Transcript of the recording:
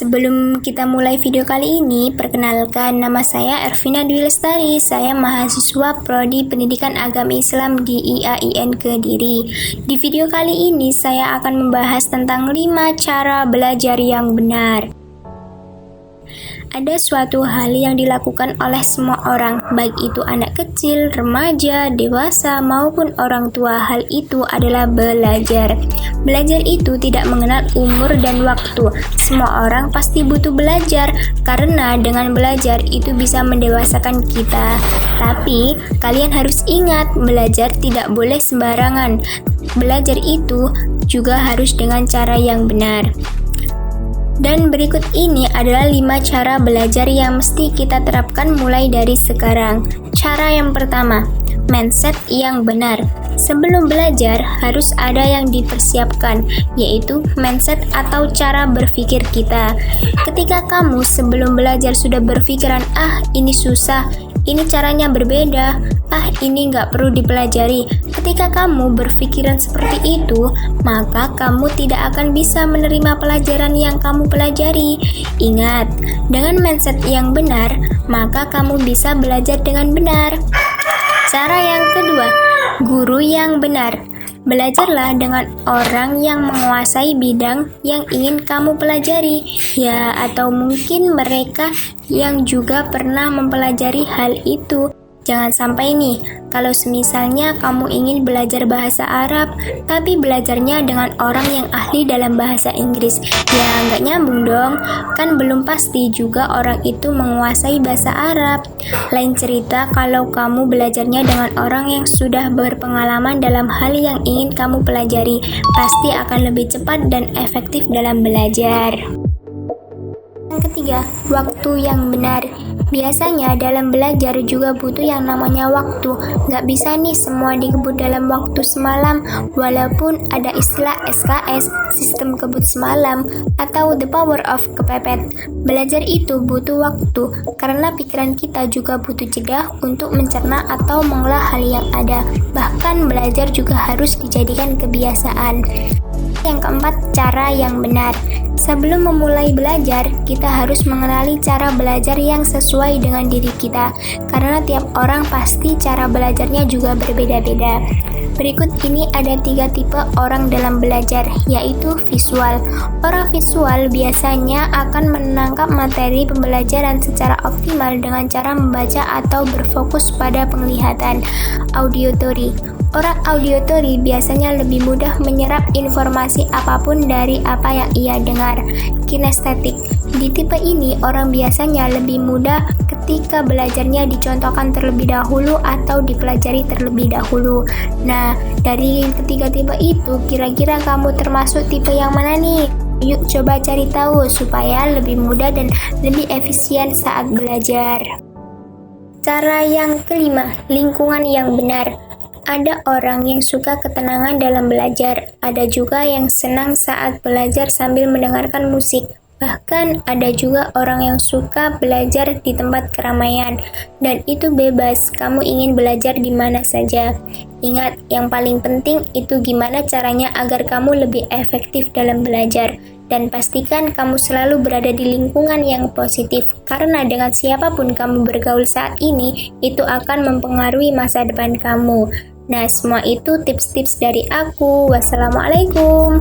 Sebelum kita mulai video kali ini, perkenalkan nama saya Ervina Dwi Lestari. Saya mahasiswa Prodi Pendidikan Agama Islam di IAIN Kediri. Di video kali ini saya akan membahas tentang 5 cara belajar yang benar. Ada suatu hal yang dilakukan oleh semua orang, baik itu anak kecil, remaja, dewasa, maupun orang tua. Hal itu adalah belajar. Belajar itu tidak mengenal umur dan waktu. Semua orang pasti butuh belajar, karena dengan belajar itu bisa mendewasakan kita. Tapi, kalian harus ingat, belajar tidak boleh sembarangan. Belajar itu juga harus dengan cara yang benar. Dan berikut ini adalah 5 cara belajar yang mesti kita terapkan mulai dari sekarang. Cara yang pertama, mindset yang benar. Sebelum belajar, harus ada yang dipersiapkan, yaitu mindset atau cara berpikir kita. Ketika kamu sebelum belajar sudah berpikiran, ini susah, ini caranya berbeda, ini nggak perlu dipelajari. Ketika kamu berpikiran seperti itu, maka kamu tidak akan bisa menerima pelajaran yang kamu pelajari. Ingat, dengan mindset yang benar, maka kamu bisa belajar dengan benar. Cara yang kedua, guru yang benar. Belajarlah dengan orang yang menguasai bidang yang ingin kamu pelajari, atau mungkin mereka yang juga pernah mempelajari hal itu. Jangan sampai kalau semisalnya kamu ingin belajar bahasa Arab, tapi belajarnya dengan orang yang ahli dalam bahasa Inggris. Nggak nyambung dong, kan belum pasti juga orang itu menguasai bahasa Arab. Lain cerita kalau kamu belajarnya dengan orang yang sudah berpengalaman dalam hal yang ingin kamu pelajari, pasti akan lebih cepat dan efektif dalam belajar. Yang ketiga, waktu yang benar. Biasanya dalam belajar juga butuh yang namanya waktu. Nggak bisa semua dikebut dalam waktu semalam, walaupun ada istilah SKS, sistem kebut semalam, atau the power of kepepet. Belajar itu butuh waktu, karena pikiran kita juga butuh jeda untuk mencerna atau mengolah hal yang ada. Bahkan belajar juga harus dijadikan kebiasaan. Yang keempat, cara yang benar. Sebelum memulai belajar, kita harus mengenali cara belajar yang sesuai dengan diri kita, karena tiap orang pasti cara belajarnya juga berbeda-beda. Berikut ini ada 3 tipe orang dalam belajar, yaitu visual. Orang visual biasanya akan menangkap materi pembelajaran secara optimal dengan cara membaca atau berfokus pada penglihatan. Auditory. Orang auditory biasanya lebih mudah menyerap informasi apapun dari apa yang ia dengar. Kinestetik. Di tipe ini, orang biasanya lebih mudah ketika belajarnya dicontohkan terlebih dahulu atau dipelajari terlebih dahulu. Nah, dari ketiga tipe itu, kira-kira kamu termasuk tipe yang mana nih? Yuk coba cari tahu supaya lebih mudah dan lebih efisien saat belajar. Cara yang kelima, lingkungan yang benar. Ada orang yang suka ketenangan dalam belajar, ada juga yang senang saat belajar sambil mendengarkan musik. Bahkan ada juga orang yang suka belajar di tempat keramaian, dan itu bebas, kamu ingin belajar di mana saja. Ingat, yang paling penting itu gimana caranya agar kamu lebih efektif dalam belajar. Dan pastikan kamu selalu berada di lingkungan yang positif, karena dengan siapapun kamu bergaul saat ini, itu akan mempengaruhi masa depan kamu. Nah, semua itu tips-tips dari aku. Wassalamualaikum.